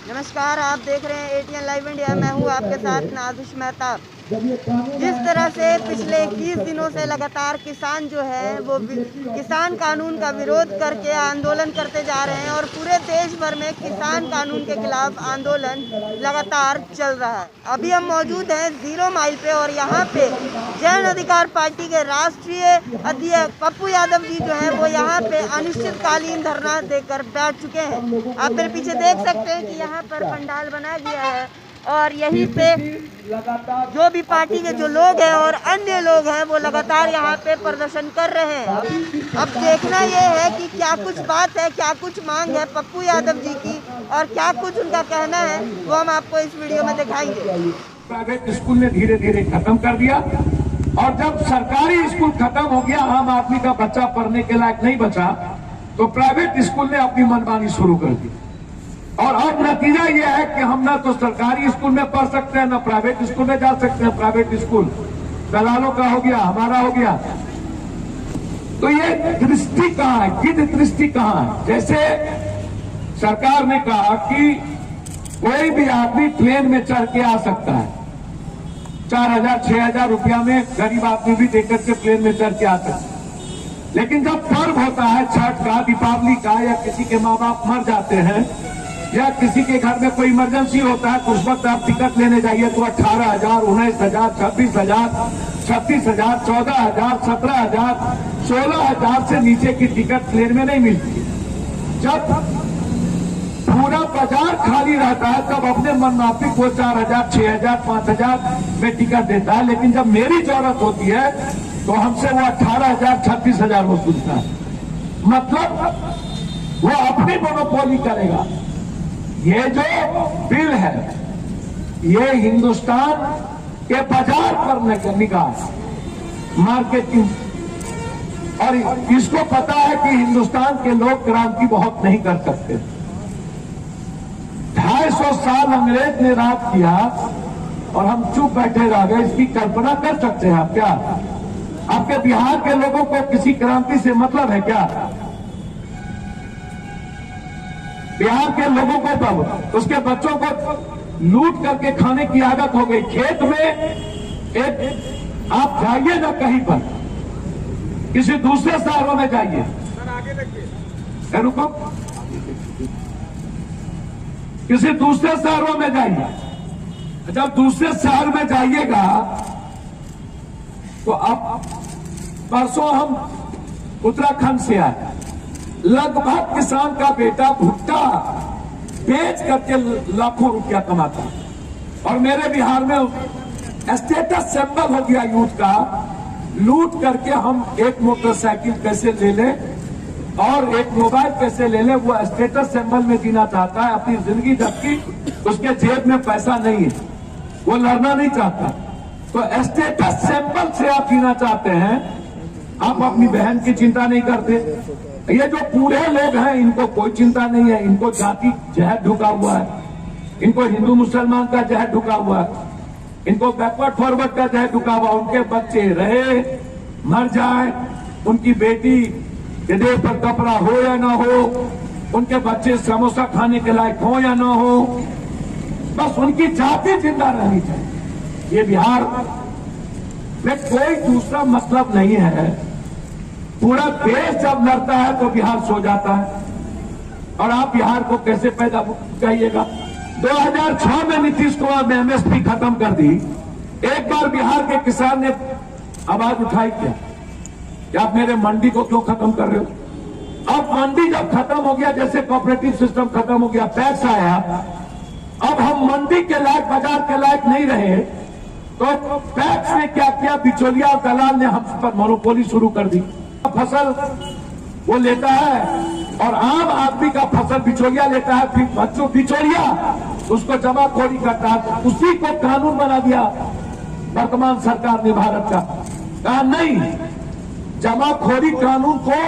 नमस्कार, आप देख रहे हैं एटीएन लाइव इंडिया। मैं हूं आपके साथ नादिश मेहता। जिस तरह से पिछले 21 दिनों से लगातार किसान जो है वो किसान कानून का विरोध करके आंदोलन करते जा रहे हैं और पूरे देश भर में किसान कानून के खिलाफ आंदोलन लगातार चल रहा है। अभी हम मौजूद हैं 0 माइल पे और यहाँ पे जन अधिकार पार्टी के राष्ट्रीय अध्यक्ष पप्पू यादव जी जो है वो यहाँ पे अनिश्चितकालीन धरना देकर बैठ चुके हैं। आप मेरे पीछे देख सकते हैं कि यहाँ पर पंडाल बनाया गया है और यहीं पे जो भी पार्टी के जो लोग हैं और अन्य लोग हैं वो लगातार यहाँ पे प्रदर्शन कर रहे हैं। अब देखना ये है कि क्या कुछ बात है, क्या कुछ मांग है पप्पू यादव जी की और क्या कुछ उनका कहना है, वो हम आपको इस वीडियो में दिखाएंगे। प्राइवेट स्कूल ने धीरे धीरे खत्म कर दिया और जब सरकारी स्कूल खत्म हो गया, आम आदमी का बच्चा पढ़ने के लायक नहीं बचा, तो प्राइवेट स्कूल ने अपनी मनमानी शुरू कर दी। और अब नतीजा यह है कि हम ना तो सरकारी स्कूल में पढ़ सकते हैं, ना प्राइवेट स्कूल में जा सकते हैं। प्राइवेट स्कूल दलालों का हो गया, हमारा हो गया। तो ये दृष्टि कहाँ है, गिद्ध दृष्टि कहाँ है? जैसे सरकार ने कहा कि कोई भी आदमी प्लेन में चढ़ के आ सकता है, 4,000 6,000 रुपया में गरीब आदमी भी देकर के प्लेन में चढ़ के आ सकता है। लेकिन जब पर्व होता है छठ का, दीपावली का, या किसी के माँ बाप मर जाते हैं या किसी के घर में कोई इमरजेंसी होता है, तो उस वक्त आप टिकट लेने जाइए तो 18,000, 19,000, 26,000, 36,000, 14,000, 17,000, 16,000 से नीचे की टिकट प्लेन में नहीं मिलती। जब पूरा बाजार खाली रहता है तब अपने मनमाफिक वो 4,000, 6,000, 5,000 में टिकट देता है। लेकिन जब मेरी जरूरत होती है तो हमसे वो 18,000, 36,000 वसूलता है। मतलब वो अपनी मोनोपोली करेगा। ये जो बिल है ये हिंदुस्तान के बाजार पर निकाह, मार्केटिंग, और इसको पता है कि हिंदुस्तान के लोग क्रांति बहुत नहीं कर सकते। 250 साल अंग्रेज ने राज किया और हम चुप बैठे रह गए। इसकी कल्पना कर सकते हैं आप क्या? आपके बिहार के लोगों को किसी क्रांति से मतलब है क्या? बिहार के लोगों को तब उसके बच्चों को लूट करके खाने की आदत हो गई। खेत में एक आप जाइए ना कहीं पर, किसी दूसरे शहरों में जाइए, रुको, किसी दूसरे शहरों में जाइए। जब दूसरे शहर में जाइएगा तो अब परसों हम उत्तराखंड से आए, लगभग किसान का बेटा भुट्टा बेच करके लाखों रुपया कमाता, और मेरे बिहार में स्टेटस सिंबल हो गया यूथ का। लूट करके हम एक मोटरसाइकिल कैसे ले ले और एक मोबाइल कैसे ले ले, वो स्टेटस सिंबल में जीना चाहता है अपनी जिंदगी, जबकि उसके जेब में पैसा नहीं है, वो लड़ना नहीं चाहता। तो स्टेटस सिंबल से आप जीना चाहते हैं, आप अपनी बहन की चिंता नहीं करते। ये जो पूरे लोग हैं इनको कोई चिंता नहीं है, इनको जाति जहर ढुका हुआ है, इनको हिंदू मुसलमान का जहर ढुका हुआ है, इनको बैकवर्ड फॉरवर्ड का जहर ढुका हुआ। उनके बच्चे रहे मर जाए, उनकी बेटी के देह पर कपड़ा हो या ना हो, उनके बच्चे समोसा खाने के लायक हो या ना हो, बस उनकी जाति जिंदा रहनी चाहिए। ये बिहार में कोई दूसरा मतलब नहीं है। पूरा देश जब लड़ता है तो बिहार सो जाता है। और आप बिहार को कैसे पैदा कहिएगा? 2006 में नीतीश कुमार ने एमएसपी खत्म कर दी। एक बार बिहार के किसान ने आवाज उठाई क्या कि आप मेरे मंडी को क्यों खत्म कर रहे हो? अब मंडी जब खत्म हो गया, जैसे कोऑपरेटिव सिस्टम खत्म हो गया, टैक्स आया, अब हम मंडी के लायक, बाजार के लायक नहीं रहे, तो टैक्स ने क्या किया? बिचौलिया और दलाल ने हम पर मोनोपोली शुरू कर दी। फसल वो लेता है और आम आदमी का फसल बिचौलिया लेता है, फिर बच्चों बिचौलिया उसको जमाखोरी करता है। उसी को कानून बना दिया वर्तमान सरकार ने भारत का। कहा नहीं, जमाखोरी कानून को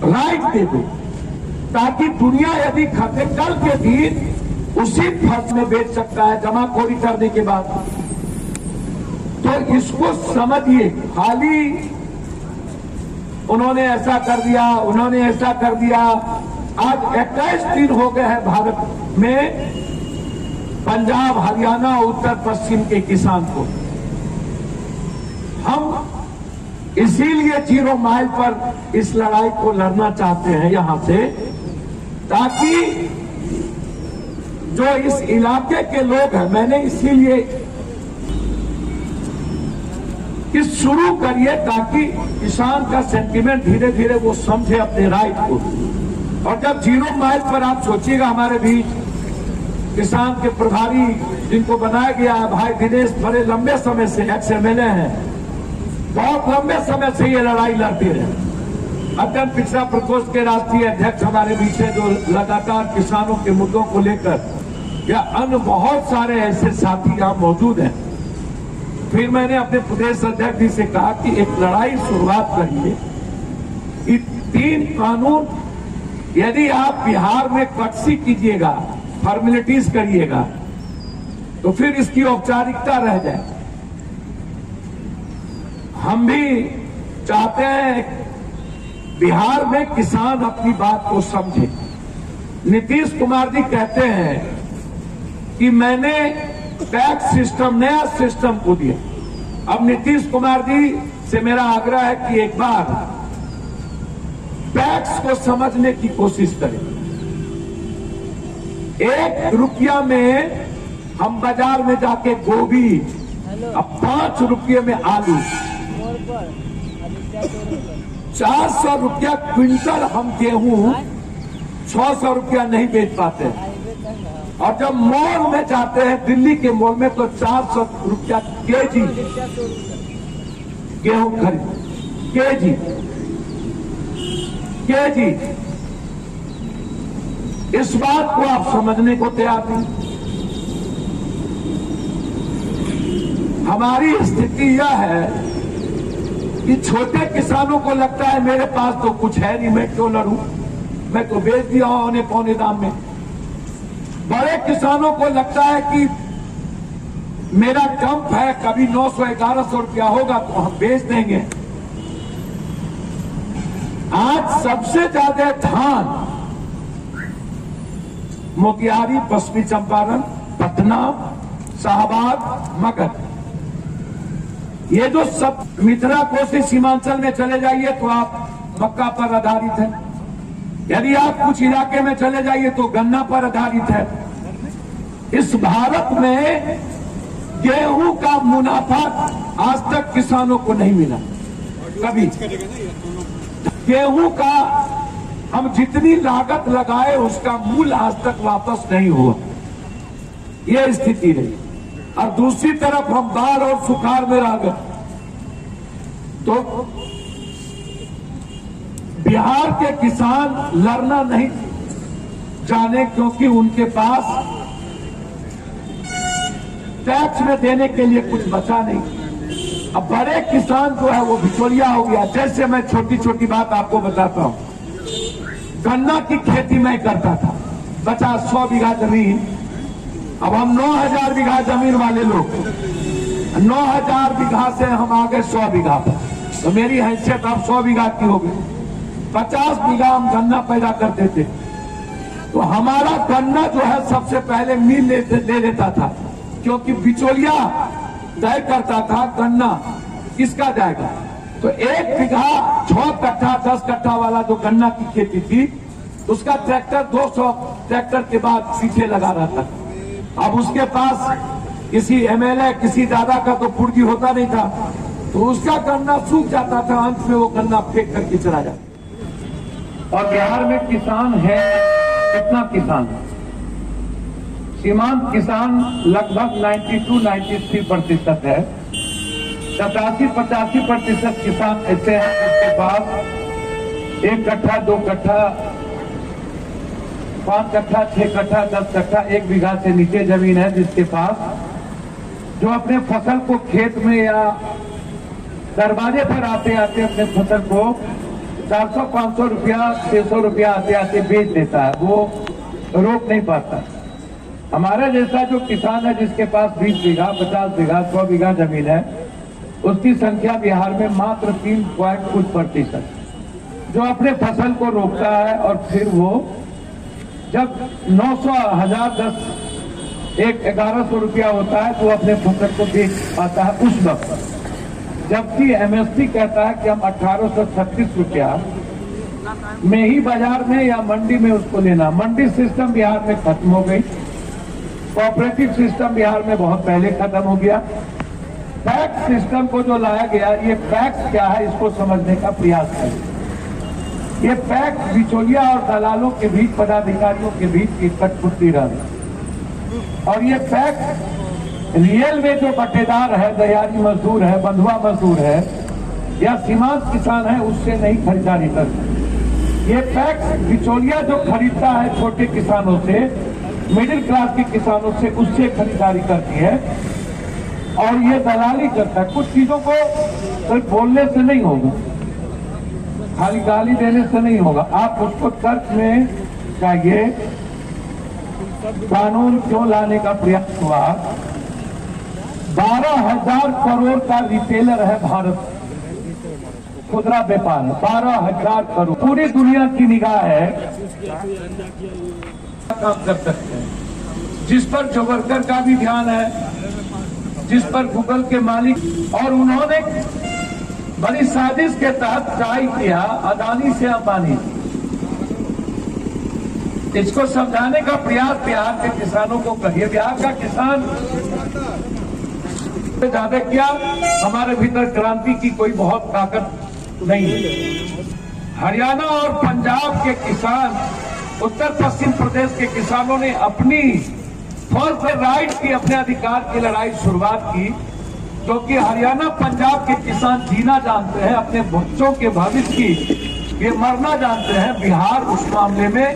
राइट दे दो, ताकि दुनिया यदि खाते कल के दिन उसी फसल में बेच सकता है जमाखोरी करने के बाद। तो इसको समझिए। खाली उन्होंने ऐसा कर दिया, उन्होंने ऐसा कर दिया। आज 21 दिन हो गए हैं भारत में पंजाब, हरियाणा, उत्तर पश्चिम के किसान को। हम इसीलिए 0 माइल पर इस लड़ाई को लड़ना चाहते हैं यहां से, ताकि जो इस इलाके के लोग हैं, मैंने इसीलिए कि शुरू करिए ताकि किसान का सेंटीमेंट धीरे धीरे वो समझे अपने राइट को। और जब 0 माइल पर आप सोचिएगा, हमारे बीच किसान के प्रभारी जिनको बनाया गया है भाई दिनेश, बड़े लंबे समय से XMLA हैं, बहुत लंबे समय से ये लड़ाई लड़ते रहे। अत्यंत पिछड़ा प्रकोष्ठ के राष्ट्रीय अध्यक्ष हमारे बीच है, जो लगातार किसानों के मुद्दों को लेकर, या अन्य बहुत सारे ऐसे साथी यहाँ मौजूद हैं। फिर मैंने अपने प्रदेश अध्यक्ष जी से कहा कि एक लड़ाई शुरुआत करिए कि 3 कानून यदि आप बिहार में कटसी कीजिएगा, फॉर्मेलिटीज करिएगा, तो फिर इसकी औपचारिकता रह जाए। हम भी चाहते हैं बिहार में किसान अपनी बात को समझे। नीतीश कुमार जी कहते हैं कि मैंने टैक्स सिस्टम, नया सिस्टम को दिया। अब नीतीश कुमार जी से मेरा आग्रह है कि एक बार टैक्स को समझने की कोशिश करें। 1 रुपया में हम बाजार में जाके गोभी, अब 5 रुपये में आलू, 400 रुपया क्विंटल हम गेहूं 600 रुपया नहीं बेच पाते। और जब मॉल में जाते हैं, दिल्ली के मॉल में, तो 400 रुपया केजी गेहूं खरीद, केजी। इस बात को आप समझने को तैयार नहीं। हमारी स्थिति यह है कि छोटे किसानों को लगता है मेरे पास तो कुछ है नहीं, मैं क्यों लड़ूं, मैं तो बेच दिया हूं औने पौने दाम में। बड़े किसानों को लगता है कि मेरा डंप है, कभी 900-1100 रुपया होगा तो हम बेच देंगे। आज सबसे ज्यादा धान मोतिहारी, पश्चिमी चंपारण, पटना, शाहबाद, मगध, ये जो सब मिथिला कोसी सीमांचल में चले जाइए तो आप मक्का पर आधारित है। यदि आप कुछ इलाके में चले जाइए तो गन्ना पर आधारित है। इस भारत में गेहूं का मुनाफा आज तक किसानों को नहीं मिला कभी। गेहूं का हम जितनी लागत लगाए उसका मूल्य आज तक वापस नहीं हुआ, ये स्थिति रही। और दूसरी तरफ हम बाढ़ और सुखाड़ में रह गए। तो बिहार के किसान लड़ना नहीं जाने, क्योंकि उनके पास टैक्स में देने के लिए कुछ बचा नहीं। अब बड़े किसान जो है वो बिचौलिया हो गया। जैसे मैं छोटी छोटी बात आपको बताता हूं, गन्ना की खेती मैं करता था, 50-100 बीघा जमीन। अब हम 9000 बीघा जमीन वाले लोग, 9000 बीघा से हम आ गए 100 बीघा पर, तो मेरी हैसियत अब 100 बीघा की हो गई। 50 बीघा हम गन्ना पैदा करते थे, तो हमारा गन्ना जो है सबसे पहले मिल ले लेता था, क्योंकि बिचौलिया तय करता था गन्ना किसका जाएगा। तो 1 बीघा 6 कट्ठा 10 कट्ठा वाला जो गन्ना की खेती थी, उसका ट्रैक्टर 200 ट्रैक्टर के बाद पीछे लगा रहता था। अब उसके पास किसी MLA, किसी दादा का तो पुर्जी होता नहीं था, तो उसका गन्ना सूख जाता था, अंत में वो गन्ना फेंक करके चला जाता। और बिहार में किसान है, कितना किसान है? सीमांत किसान लगभग 92-93% है। 87-85% किसान ऐसे हैं जिसके पास 1 कट्ठा, 2 कट्ठा, 5 कट्ठा, 6 कट्ठा, 10 कट्ठा, 1 बीघा से नीचे जमीन है, जिसके पास जो अपने फसल को खेत में या दरवाजे पर आते आते अपने फसल को 400-500 रुपया, 600 रुपया आते आते बेच देता है, वो रोक नहीं पाता। हमारा जैसा जो किसान है जिसके पास 20 बीघा, 50 बीघा, 100 बीघा जमीन है, उसकी संख्या बिहार में मात्र 3% जो अपने फसल को रोकता है और फिर वो जब 900 1000 10 एक 1100 रुपया होता है तो वो अपने फसल को बेच पाता है उस वक्त, जबकि एमएसपी कहता है कि हम 1836 रुपया में ही बाजार में या मंडी में उसको लेना। मंडी सिस्टम बिहार में खत्म हो गई, कोऑपरेटिव सिस्टम बिहार में बहुत पहले खत्म हो गया। पैक्स सिस्टम को जो लाया गया, ये पैक्स क्या है इसको समझने का प्रयास करें। ये पैक्स बिचौलिया और दलालों के बीच, पदाधिकारियों के बीच एक कठपुतली रहा, और ये पैक्स रियल में जो बटेदार है, दयारी मजदूर है, बंधुआ मजदूर है या सीमांत किसान है, उससे नहीं खरीदारी करता। ये पैक्स बिचौलिया जो खरीदता है छोटे किसानों से, मिडिल क्लास के किसानों से, उससे खरीदारी करती है और ये दलाली करता है। कुछ चीजों को सिर्फ बोलने से नहीं होगा, खाली गाली देने से नहीं होगा, आप उसको तर्क में चाहिए। कानून क्यों लाने का प्रयास हुआ? 12,000 करोड़ का रिटेलर है भारत, खुदरा व्यापार 12,000 करोड़। पूरी दुनिया की निगाह है, काम कर सकते हैं, जिस पर जो वर्कर का भी ध्यान है, जिस पर गूगल के मालिक, और उन्होंने बड़ी साजिश के तहत ट्राई किया अदानी से अंबानी। इसको समझाने का प्रयास बिहार के किसानों को करिए। बिहार का किसान ज्यादा क्या, हमारे भीतर क्रांति की कोई बहुत ताकत नहीं है। हरियाणा और पंजाब के किसान, उत्तर पश्चिम प्रदेश के किसानों ने अपनी फर्स्ट राइट की, अपने अधिकार की लड़ाई शुरुआत की, क्योंकि हरियाणा पंजाब के किसान जीना जानते हैं, अपने बच्चों के भविष्य की ये मरना जानते हैं। बिहार उस मामले में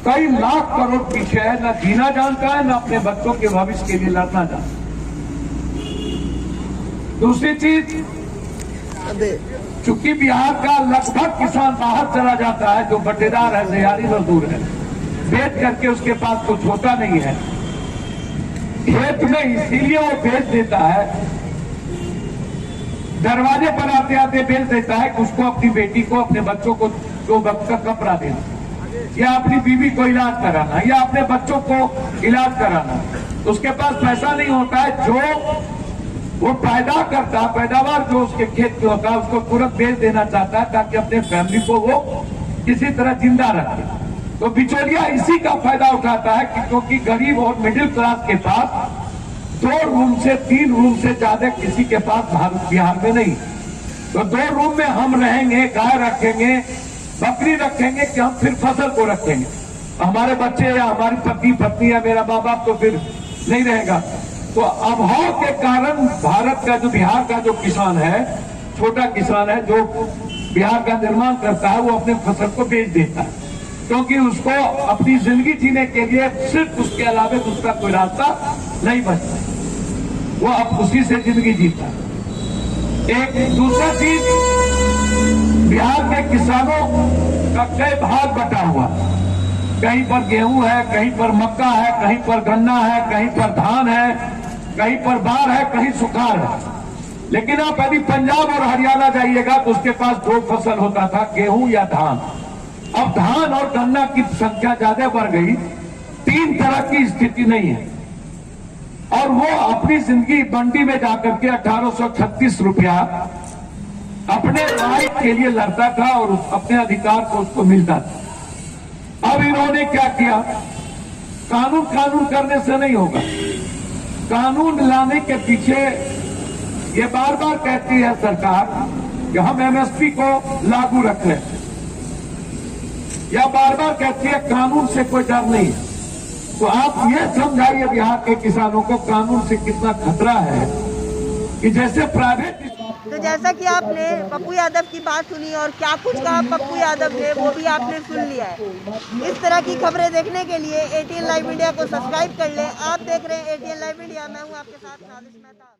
कई लाख करोड़ पीछे है, न जीना जानता है, न अपने बच्चों के भविष्य के लिए लड़ना जानता है। दूसरी चीज, चूंकि बिहार का लगभग किसान बाहर चला जाता है, जो बटेदार है, दयारी मजदूर है, बेच करके उसके पास कुछ होता नहीं है खेत में, इसीलिए वो बेच देता है, दरवाजे पर आते आते बेच देता है कि उसको अपनी बेटी को, अपने बच्चों को 2 वक्त का कपड़ा देना, या अपनी बीवी को इलाज कराना, या अपने बच्चों को इलाज कराना। उसके पास पैसा नहीं होता है, जो वो पैदा करता, पैदावार जो उसके खेत में होता है, उसको तुरंत बेच देना चाहता है ताकि अपने फैमिली को वो किसी तरह जिंदा रखे। तो बिचौलिया इसी का फायदा उठाता है कि क्योंकि गरीब और मिडिल क्लास के पास 2 रूम से 3 रूम से ज्यादा किसी के पास बिहार में नहीं। तो 2 रूम में हम रहेंगे, गाय रखेंगे, बकरी रखेंगे कि हम फिर फसल को रखेंगे? हमारे बच्चे या हमारी पति पत्नी या मेरा माँ बाप तो फिर नहीं रहेगा। तो अभाव के कारण भारत का, जो बिहार का जो किसान है, छोटा किसान है, जो बिहार का निर्माण करता है, वो अपने फसल को बेच देता है, क्योंकि उसको अपनी जिंदगी जीने के लिए सिर्फ उसके अलावा दूसरा कोई रास्ता नहीं बचता, वो अब उसी से जिंदगी जीता है। एक दूसरा चीज, बिहार के किसानों का कई भाग बटा हुआ, कहीं पर गेहूं है, कहीं पर मक्का है, कहीं पर गन्ना है, कहीं पर धान है, कहीं पर बाढ़ है, कहीं सुखाड़ है। लेकिन आप यदि पंजाब और हरियाणा जाइएगा तो उसके पास 2 फसल होता था, गेहूं या धान। अब धान और गन्ना की संख्या ज्यादा बढ़ गई, 3 तरह की स्थिति नहीं है, और वो अपनी जिंदगी मंडी में जाकर के 1836 रुपया अपने राइट के लिए लड़ता था और अपने अधिकार को उसको मिलता था। अब इन्होंने क्या किया? कानून करने से नहीं होगा। कानून लाने के पीछे ये बार बार कहती है सरकार कि हम एमएसपी को लागू रखें, या बार बार कहती है कानून से कोई डर नहीं। तो आप ये समझाइए बिहार के किसानों को कानून से कितना खतरा है कि जैसे प्राइवेट। तो जैसा कि आपने पप्पू यादव की बात सुनी और क्या कुछ कहा पप्पू यादव ने, वो भी आपने सुन लिया है। इस तरह की खबरें देखने के लिए ATN लाइव इंडिया को सब्सक्राइब कर लें। आप देख रहे हैं ATN लाइव इंडिया, मैं हूं आपके साथ नादिश मेहता।